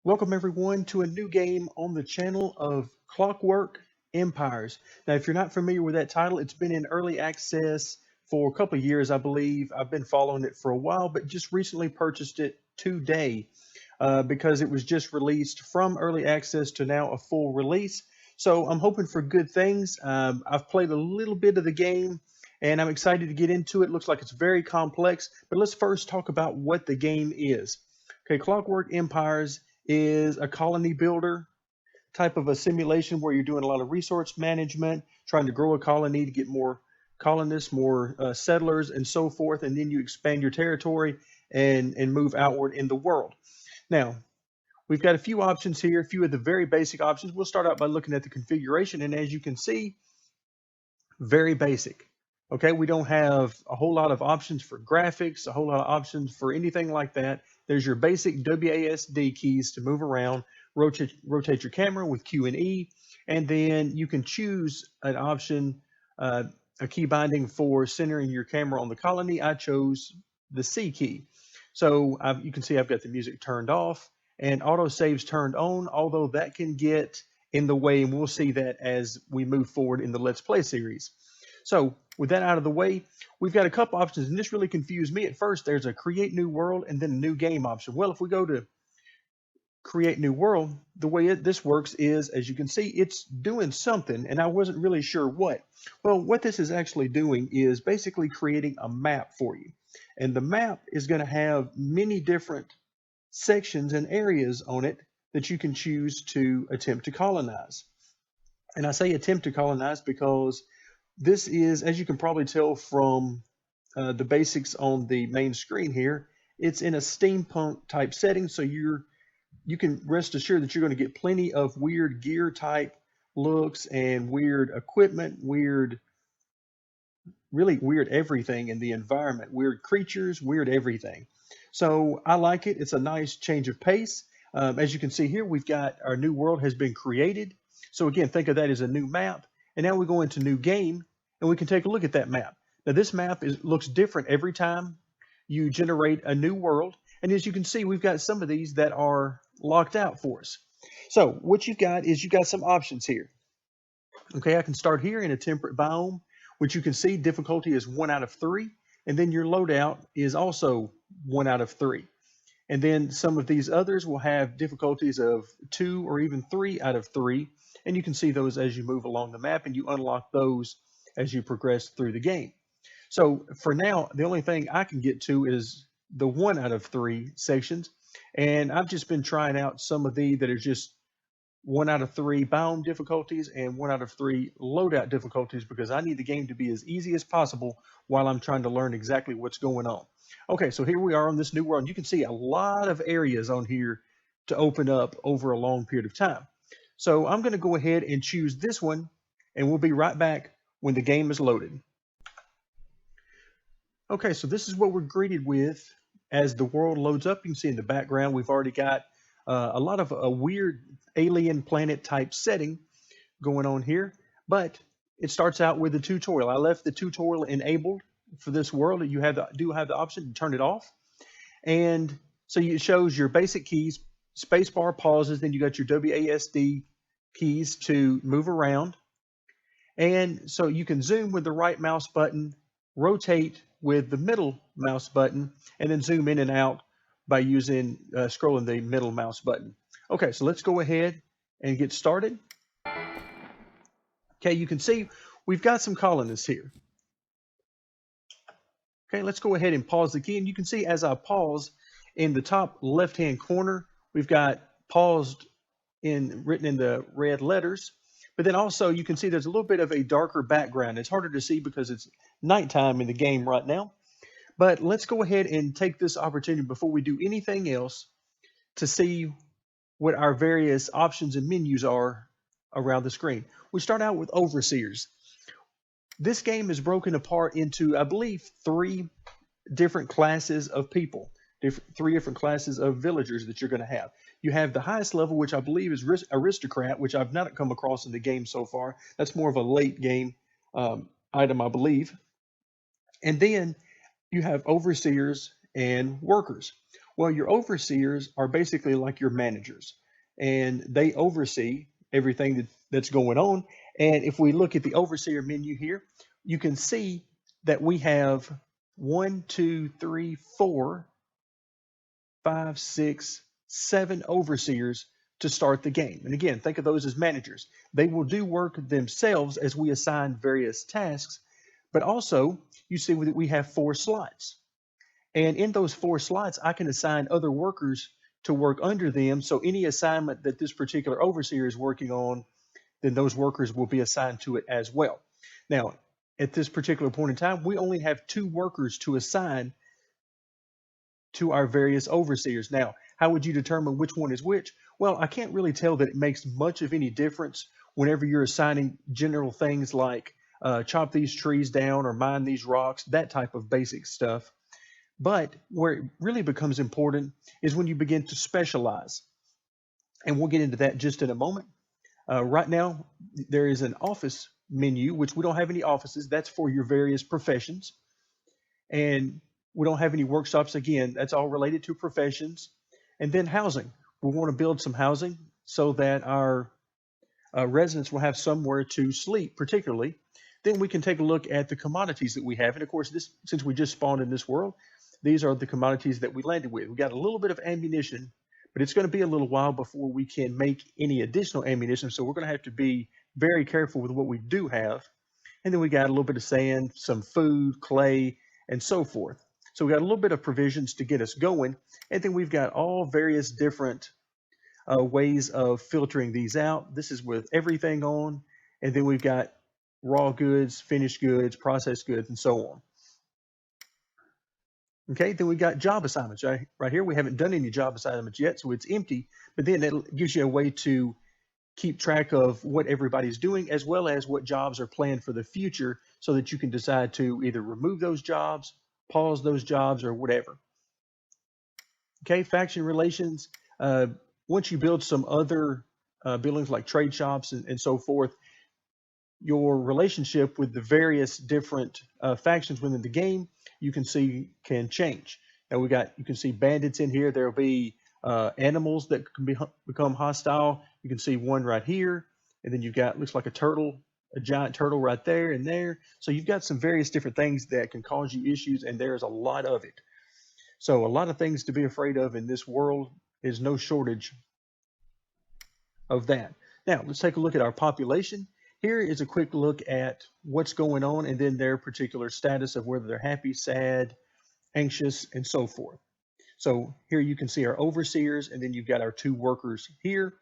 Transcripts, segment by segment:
Welcome everyone to a new game on the channel of Clockwork Empires. Now, if you're not familiar with that title, it's been in early access for a couple of years, I believe. I've been following it for a while, but just recently purchased it today because it was just released from early access to now a full release. So I'm hoping for good things. I've played a little bit of the game and I'm excited to get into it. Looks like it's very complex, but let's first talk about what the game is. Okay, Clockwork Empires is a colony builder type of a simulation where you're doing a lot of resource management, trying to grow a colony to get more colonists, more settlers, and so forth. And then you expand your territory and move outward in the world. Now, we've got a few options here, a few of the very basic options. We'll start out by looking at the configuration. And as you can see, very basic. Okay, we don't have a whole lot of options for graphics, a whole lot of options for anything like that. There's your basic WASD keys to move around, rotate your camera with Q and E, and then you can choose an option, a key binding for centering your camera on the colony. I chose the C key. So you can see I've got the music turned off and auto saves turned on, although that can get in the way, and we'll see that as we move forward in the Let's Play series. So with that out of the way, we've got a couple options, and this really confused me at first. There's a create new world and then a new game option. Well, if we go to create new world, the way this works is, as you can see, it's doing something, and I wasn't really sure what. Well, what this is actually doing is basically creating a map for you. And the map is going to have many different sections and areas on it that you can choose to attempt to colonize. And I say attempt to colonize because this is, as you can probably tell from the basics on the main screen here, it's in a steampunk type setting, so you can rest assured that you're going to get plenty of weird gear type looks and weird equipment, really weird everything in the environment, weird creatures, weird everything. So I like it. It's a nice change of pace. As you can see here, we've got our new world has been created. So again, think of that as a new map. And now we go into new game and we can take a look at that map. Now this map looks different every time you generate a new world. And as you can see, we've got some of these that are locked out for us. So what you've got is you've got some options here. Okay, I can start here in a temperate biome, which you can see difficulty is 1 out of 3. And then your loadout is also 1 out of 3. And then some of these others will have difficulties of 2 or even 3 out of 3. And you can see those as you move along the map, and you unlock those as you progress through the game. So for now, the only thing I can get to is the 1 out of 3 sections. And I've just been trying out some of these that are just 1 out of 3 biome difficulties and 1 out of 3 loadout difficulties because I need the game to be as easy as possible while I'm trying to learn exactly what's going on. Okay, so here we are on this new world. You can see a lot of areas on here to open up over a long period of time. So I'm going to go ahead and choose this one, and we'll be right back when the game is loaded. Okay, so this is what we're greeted with as the world loads up. You can see in the background we've already got a lot of a weird alien planet type setting going on here, but it starts out with a tutorial. I left the tutorial enabled for this world. You do have the option to turn it off, and so it shows your basic keys. Spacebar pauses, then you got your WASD keys to move around, and so you can zoom with the right mouse button, rotate with the middle mouse button, and then zoom in and out by using scrolling the middle mouse button. Okay, so let's go ahead and get started. Okay, you can see we've got some colonists here. Okay, let's go ahead and pause the key, and you can see as I pause in the top left-hand corner, we've got paused written in the red letters, but then also you can see there's a little bit of a darker background. It's harder to see because it's nighttime in the game right now. But let's go ahead and take this opportunity before we do anything else to see what our various options and menus are around the screen. We start out with overseers. This game is broken apart into, I believe, 3 different classes of people, 3 different classes of villagers that you're going to have. You have the highest level, which I believe is aristocrat, which I've not come across in the game so far. That's more of a late game item, I believe. And then you have overseers and workers. Well, your overseers are basically like your managers, and they oversee everything that's going on. And if we look at the overseer menu here, you can see that we have one, two, three, four, five, six, seven overseers to start the game. And again, think of those as managers. They will do work themselves as we assign various tasks, but also you see that we have 4 slots. And in those 4 slots, I can assign other workers to work under them. So any assignment that this particular overseer is working on, then those workers will be assigned to it as well. Now, at this particular point in time, we only have 2 workers to assign to our various overseers. Now, how would you determine which one is which? Well, I can't really tell that it makes much of any difference whenever you're assigning general things like chop these trees down or mine these rocks, that type of basic stuff. But where it really becomes important is when you begin to specialize. And we'll get into that just in a moment. Right now, there is an office menu, which we don't have any offices. That's for your various professions. And we don't have any workshops. Again, that's all related to professions. And then housing. We want to build some housing so that our residents will have somewhere to sleep, particularly. Then we can take a look at the commodities that we have. And of course, since we just spawned in this world, these are the commodities that we landed with. We got a little bit of ammunition, but it's going to be a little while before we can make any additional ammunition. So we're going to have to be very careful with what we do have. And then we got a little bit of sand, some food, clay, and so forth. So we got a little bit of provisions to get us going. And then we've got all various different ways of filtering these out. This is with everything on. And then we've got raw goods, finished goods, processed goods, and so on. Okay, then we got job assignments right here. We haven't done any job assignments yet, so it's empty. But then it gives you a way to keep track of what everybody's doing, as well as what jobs are planned for the future, so that you can decide to either remove those jobs, pause those jobs, or whatever. Okay, faction relations. Once you build some other buildings like trade shops and so forth, your relationship with the various different factions within the game, you can see can change. Now you can see bandits in here. There'll be animals that can become hostile. You can see one right here, and then you've got, looks like a turtle, a giant turtle right there and there. So you've got some various different things that can cause you issues, and there's a lot of it. So a lot of things to be afraid of in this world. Is no shortage of that. Now let's take a look at our population. Here is a quick look at what's going on and then their particular status of whether they're happy, sad, anxious, and so forth. So here you can see our overseers, and then you've got our 2 workers here,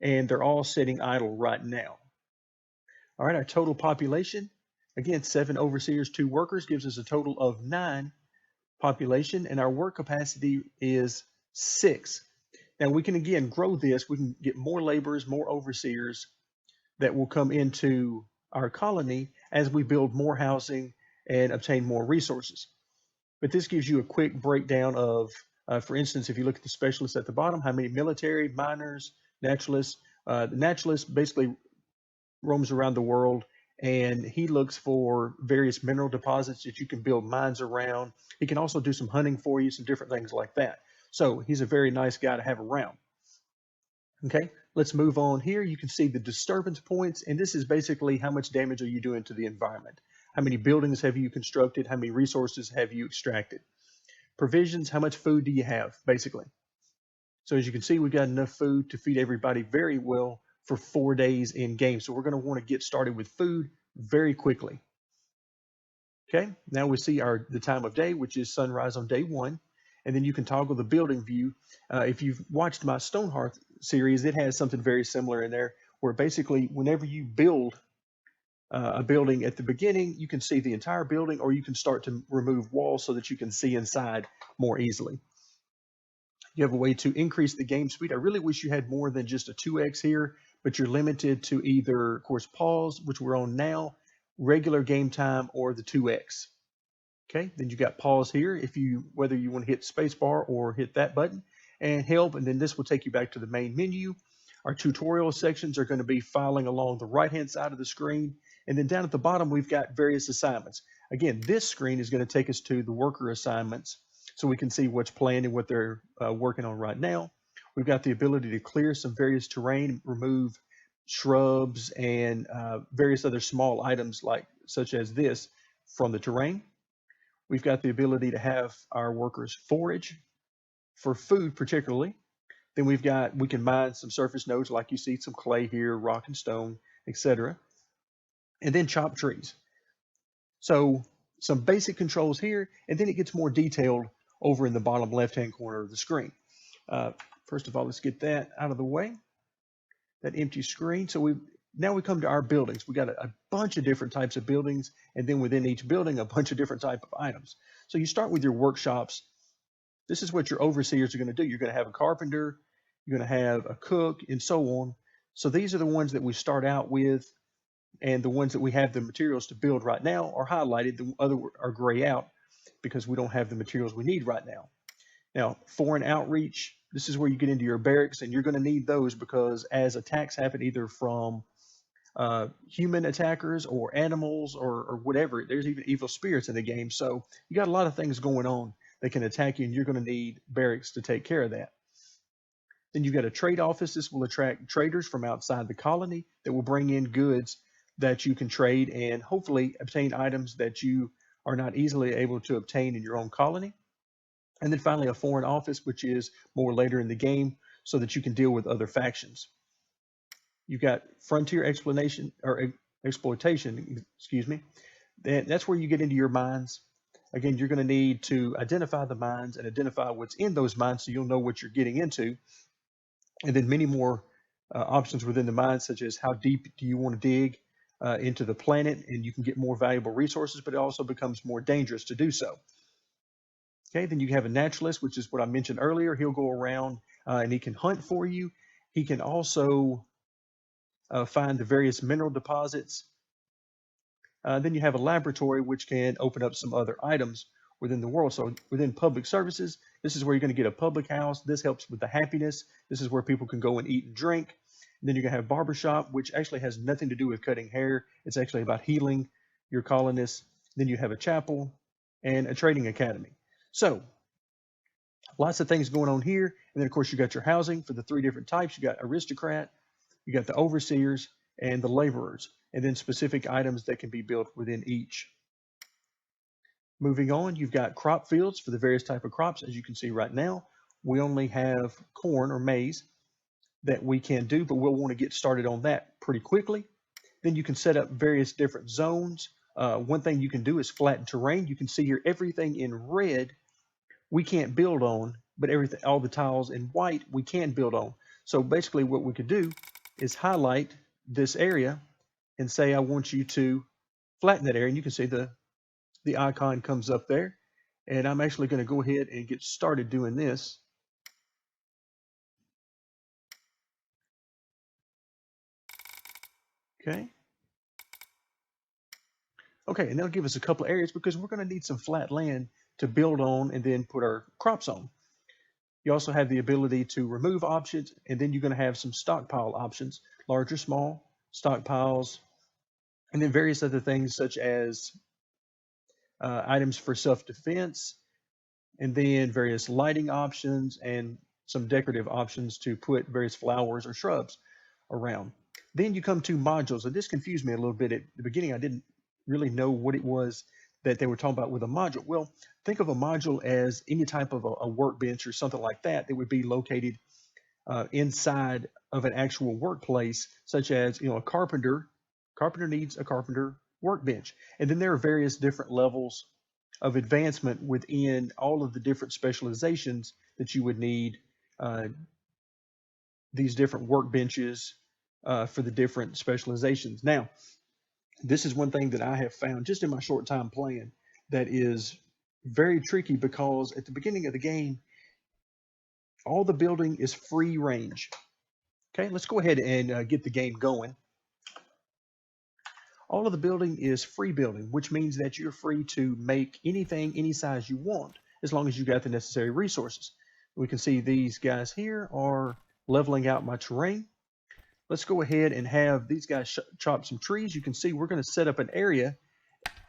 and they're all sitting idle right now. All right, our total population, again, 7 overseers, 2 workers, gives us a total of 9 population, and our work capacity is 6. Now we can again grow this. We can get more laborers, more overseers that will come into our colony as we build more housing and obtain more resources. But this gives you a quick breakdown of, for instance, if you look at the specialists at the bottom, how many military, miners, naturalists. The naturalist basically roams around the world, and he looks for various mineral deposits that you can build mines around. He can also do some hunting for you, some different things like that. So he's a very nice guy to have around. Okay, let's move on here. You can see the disturbance points, and this is basically how much damage are you doing to the environment. How many buildings have you constructed? How many resources have you extracted? Provisions, how much food do you have, basically. So as you can see, we've got enough food to feed everybody very well for 4 days in game. So we're going to want to get started with food very quickly. Okay, now we see the time of day, which is sunrise on day 1. And then you can toggle the building view. If you've watched my Stonehearth series, it has something very similar in there, where basically whenever you build a building at the beginning, you can see the entire building, or you can start to remove walls so that you can see inside more easily. You have a way to increase the game speed. I really wish you had more than just a 2x here, but you're limited to either, of course, pause, which we're on now, regular game time, or the 2x. Okay, then you got pause here whether you want to hit spacebar or hit that button, and help, and then this will take you back to the main menu. Our tutorial sections are going to be filing along the right-hand side of the screen, and then down at the bottom we've got various assignments. Again, this screen is going to take us to the worker assignments. so we can see what's planned and what they're working on right now. We've got the ability to clear some various terrain, remove shrubs and various other small items like such as this from the terrain. We've got the ability to have our workers forage for food particularly. Then we can mine some surface nodes like you see some clay here, rock and stone, etc. And then chop trees. So some basic controls here, and then it gets more detailed over in the bottom left-hand corner of the screen. First of all, let's get that out of the way, that empty screen. So now we come to our buildings. We got a bunch of different types of buildings, and then within each building, a bunch of different type of items. So you start with your workshops. This is what your overseers are going to do. You're going to have a carpenter, you're going to have a cook, and so on. So these are the ones that we start out with, and the ones that we have the materials to build right now are highlighted. The other are gray out because we don't have the materials we need right now. Now, foreign outreach, this is where you get into your barracks, and you're going to need those because as attacks happen either from human attackers or animals or whatever, there's even evil spirits in the game. So you got a lot of things going on that can attack you, and you're going to need barracks to take care of that. Then you've got a trade office. This will attract traders from outside the colony that will bring in goods that you can trade and hopefully obtain items that you are not easily able to obtain in your own colony. And then finally, a foreign office, which is more later in the game so that you can deal with other factions. You've got frontier exploitation, excuse me. That's where you get into your mines. Again, you're going to need to identify the mines and identify what's in those mines so you'll know what you're getting into. And then many more options within the mines, such as how deep do you want to dig into the planet, and you can get more valuable resources, but it also becomes more dangerous to do so. Okay, then you have a naturalist, which is what I mentioned earlier. He'll go around and he can hunt for you. He can also find the various mineral deposits. Then you have a laboratory, which can open up some other items within the world. So within public services, this is where you're going to get a public house. This helps with the happiness. This is where people can go and eat and drink. And then you're going to have barbershop, which actually has nothing to do with cutting hair. It's actually about healing your colonists. Then you have a chapel and a trading academy. So lots of things going on here. And then, of course, you got your housing for the three different types. You got aristocrat, you got the overseers, and the laborers, and then specific items that can be built within each. Moving on, you've got crop fields for the various type of crops. As you can see right now, we only have corn or maize that we can do, but we'll want to get started on that pretty quickly. Then you can set up various different zones. One thing you can do is flatten terrain. You can see here everything in red we can't build on, but everything, all the tiles in white, we can build on. So basically what we could do is highlight this area and say, I want you to flatten that area. And you can see the icon comes up there. And I'm actually going to go ahead and get started doing this. Okay. Okay, and that'll give us a couple of areas because we're going to need some flat land to build on and then put our crops on. You also have the ability to remove options, and then you're going to have some stockpile options, large or small stockpiles, and then various other things such as items for self-defense, and then various lighting options and some decorative options to put various flowers or shrubs around. Then you come to modules, and this confused me a little bit. At the beginning, I didn't really know what it was that they were talking about with a module. Well, think of a module as any type of a workbench or something like that that would be located inside of an actual workplace, such as, you know, a carpenter. Carpenter needs a carpenter workbench. And then there are various different levels of advancement within all of the different specializations that you would need these different workbenches for the different specializations. Now, this is one thing that I have found just in my short time playing that is very tricky because at the beginning of the game, all the building is free range. Okay, let's go ahead and get the game going. All of the building is free building, which means that you're free to make anything, any size you want, as long as you got the necessary resources. We can see these guys here are leveling out my terrain. Let's go ahead and have these guys chop some trees. You can see we're going to set up an area.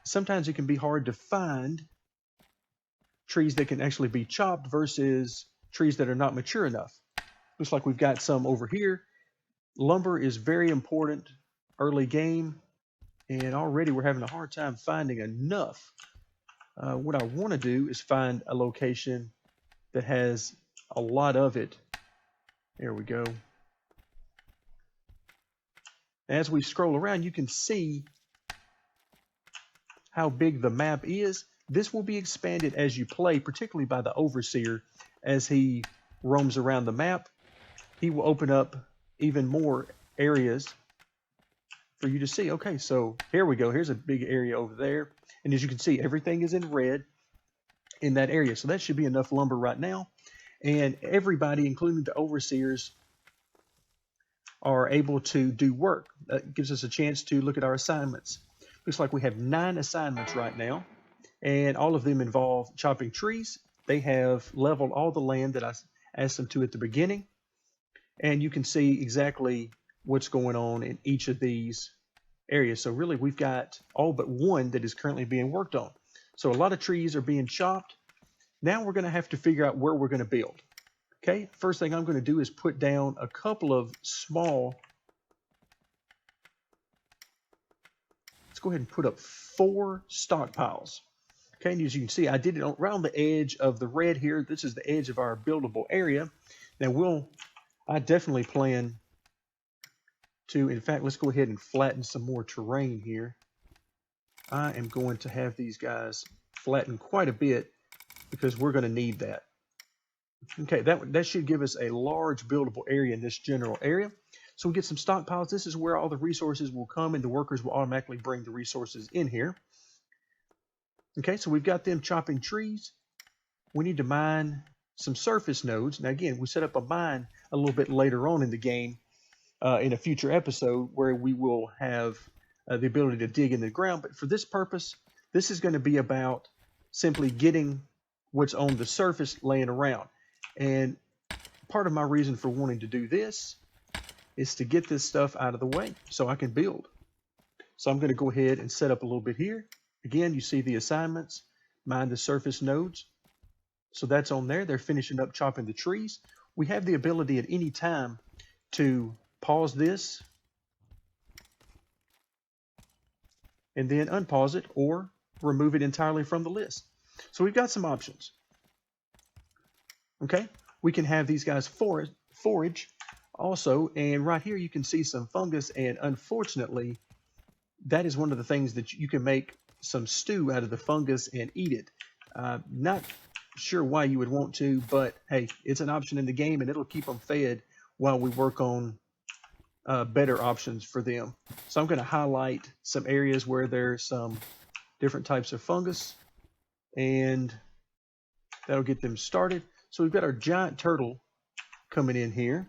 Sometimes it can be hard to find trees that can actually be chopped versus trees that are not mature enough. Looks like we've got some over here. Lumber is very important early game, and already we're having a hard time finding enough. What I want to do is find a location that has a lot of it. There we go. As we scroll around, you can see how big the map is. This will be expanded as you play, particularly by the Overseer. As he roams around the map, he will open up even more areas for you to see. Okay, so here we go. Here's a big area over there. And as you can see, everything is in red in that area. So that should be enough lumber right now. And everybody, including the Overseers, are able to do work. That gives us a chance to look at our assignments. Looks like we have 9 assignments right now, and all of them involve chopping trees. They have leveled all the land that I asked them to at the beginning, and you can see exactly what's going on in each of these areas. So really, we've got all but one that is currently being worked on. So a lot of trees are being chopped. Now we're going to have to figure out where we're going to build. Okay, first thing I'm going to do is put down a couple of small. Let's go ahead and put up 4 stockpiles. Okay, and as you can see, I did it around the edge of the red here. This is the edge of our buildable area. Now I definitely plan to, in fact, let's go ahead and flatten some more terrain here. I am going to have these guys flatten quite a bit because we're going to need that. Okay, that should give us a large buildable area in this general area. So we get some stockpiles. This is where all the resources will come, and the workers will automatically bring the resources in here. Okay, so we've got them chopping trees. We need to mine some surface nodes. Now again, we set up a mine a little bit later on in the game in a future episode where we will have the ability to dig in the ground. But for this purpose, this is going to be about simply getting what's on the surface laying around. And part of my reason for wanting to do this is to get this stuff out of the way so I can build. So I'm going to go ahead and set up a little bit here. Again, you see the assignments, mine the surface nodes. So that's on there. They're finishing up chopping the trees. We have the ability at any time to pause this and then unpause it or remove it entirely from the list. So we've got some options. Okay, we can have these guys forage also, and right here you can see some fungus, and unfortunately that is one of the things that you can make some stew out of the fungus and eat it. Not sure why you would want to, but hey, it's an option in the game and it'll keep them fed while we work on better options for them. So I'm going to highlight some areas where there's some different types of fungus, and that'll get them started. So we've got our giant turtle coming in here.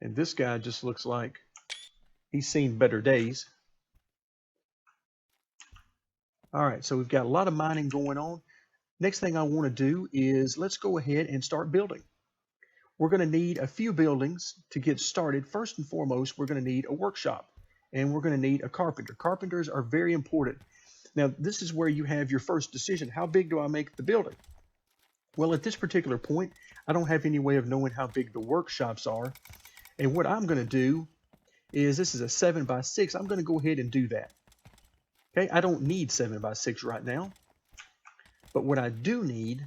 And this guy just looks like he's seen better days. All right, so we've got a lot of mining going on. Next thing I want to do is let's go ahead and start building. We're going to need a few buildings to get started. First and foremost, we're going to need a workshop, and we're going to need a carpenter. Carpenters are very important. Now, this is where you have your first decision. How big do I make the building? Well, at this particular point, I don't have any way of knowing how big the workshops are. And what I'm going to do is, this is a 7x6. I'm going to go ahead and do that. Okay, I don't need 7x6 right now. But what I do need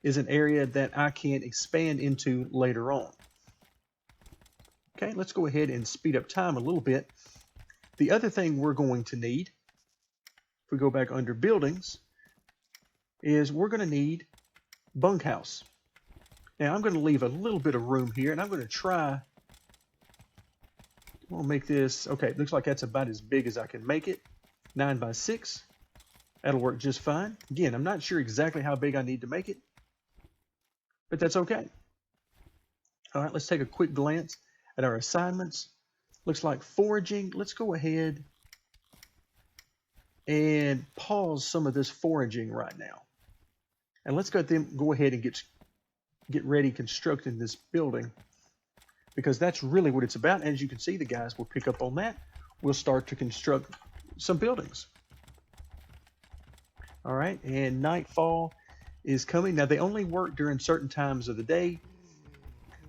is an area that I can expand into later on. Okay, let's go ahead and speed up time a little bit. The other thing we're going to need, if we go back under buildings, is we're going to need bunkhouse. Now I'm going to leave a little bit of room here, and I'm going to try. We'll make this, okay, it looks like that's about as big as I can make it. 9x6. That'll work just fine. Again, I'm not sure exactly how big I need to make it, but that's okay. All right, let's take a quick glance at our assignments. Looks like foraging. Let's go ahead and pause some of this foraging right now. And let's go ahead and get ready constructing this building, because that's really what it's about. As you can see, the guys will pick up on that. We'll start to construct some buildings. All right, and nightfall is coming. Now, they only work during certain times of the day.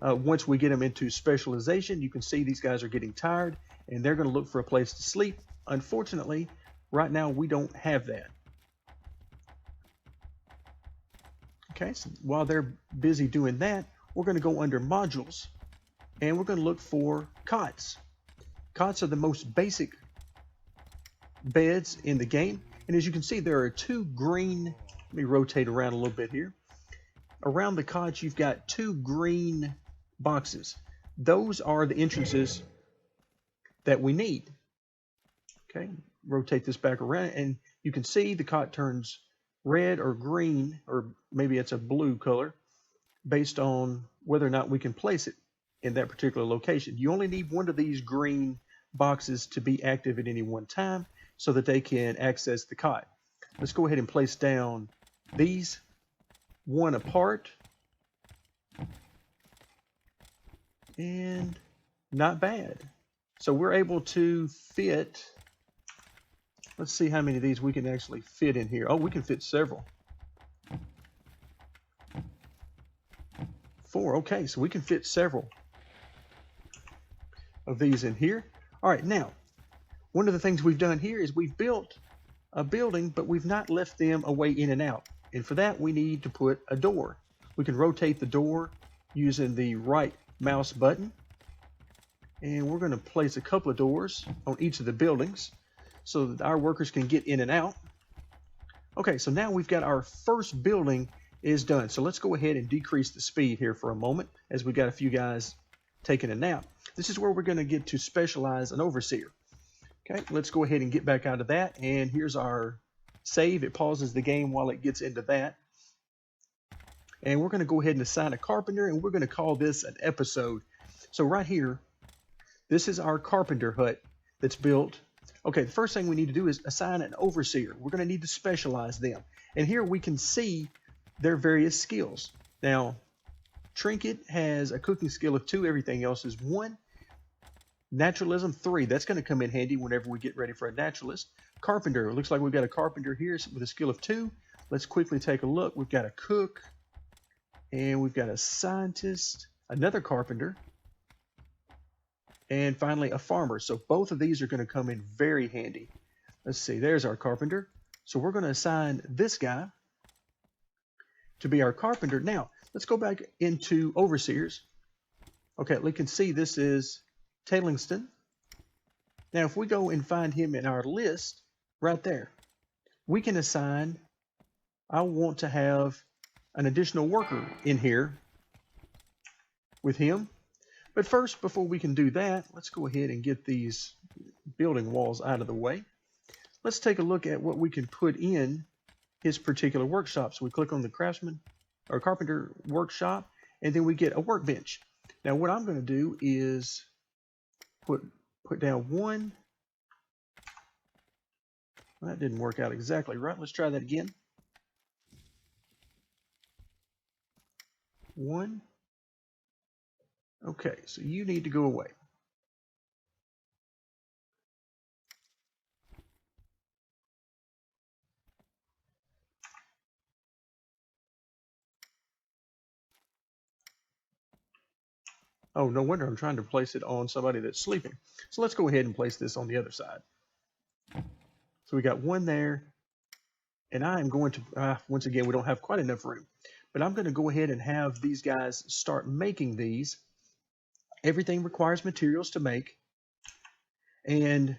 Once we get them into specialization, you can see these guys are getting tired and they're going to look for a place to sleep. Unfortunately, right now we don't have that. Okay, so while they're busy doing that, we're going to go under modules and we're going to look for cots. Cots are the most basic beds in the game. And as you can see, there are two green, let me rotate around a little bit here. Around the cots, you've got two green boxes. Those are the entrances that we need. Okay, rotate this back around and you can see the cot turns red or green, or maybe it's a blue color, based on whether or not we can place it in that particular location. You only need one of these green boxes to be active at any one time so that they can access the cot. Let's go ahead and place down these one apart. And not bad. So we're able to fit, let's see how many of these we can actually fit in here. Oh, we can fit several. 4, okay, so we can fit several of these in here. All right, now, one of the things we've done here is we've built a building, but we've not left them a way in and out. And for that, we need to put a door. We can rotate the door using the right mouse button. And we're going to place a couple of doors on each of the buildings so that our workers can get in and out. Okay, so now we've got our first building is done. So let's go ahead and decrease the speed here for a moment as we got a few guys taking a nap. This is where we're going to get to specialize an overseer. Okay, let's go ahead and get back out of that. And here's our save. It pauses the game while it gets into that. And we're going to go ahead and assign a carpenter, and we're going to call this an episode. So right here, this is our carpenter hut that's built. Okay, the first thing we need to do is assign an overseer. We're going to need to specialize them. And here we can see their various skills. Now, Trinket has a cooking skill of 2. Everything else is 1. Naturalism 3. That's going to come in handy whenever we get ready for a naturalist. Carpenter. It looks like we've got a carpenter here with a skill of 2. Let's quickly take a look. We've got a cook. And we've got a scientist. Another carpenter. And finally, a farmer. So both of these are going to come in very handy. Let's see. There's our carpenter. So we're going to assign this guy to be our carpenter. Now, let's go back into overseers. Okay, we can see this is Tailingston. Now, if we go and find him in our list right there, we can assign, I want to have an additional worker in here with him. But first, before we can do that, let's go ahead and get these building walls out of the way. Let's take a look at what we can put in his particular workshop. So we click on the craftsman or carpenter workshop, and then we get a workbench. Now, what I'm going to do is put down 1. Well, that didn't work out exactly right. Let's try that again. 1. Okay, so you need to go away. Oh, no wonder I'm trying to place it on somebody that's sleeping. So let's go ahead and place this on the other side. So we got 1 there. And I am going to, once again, we don't have quite enough room. But I'm going to go ahead and have these guys start making these. Everything requires materials to make. And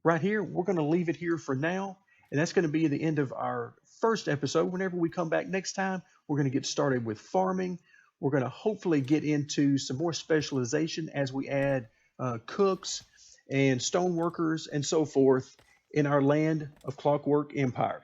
right here, we're going to leave it here for now. And that's going to be the end of our first episode. Whenever we come back next time, we're going to get started with farming. We're going to hopefully get into some more specialization as we add cooks and stone workers and so forth in our land of Clockwork Empire.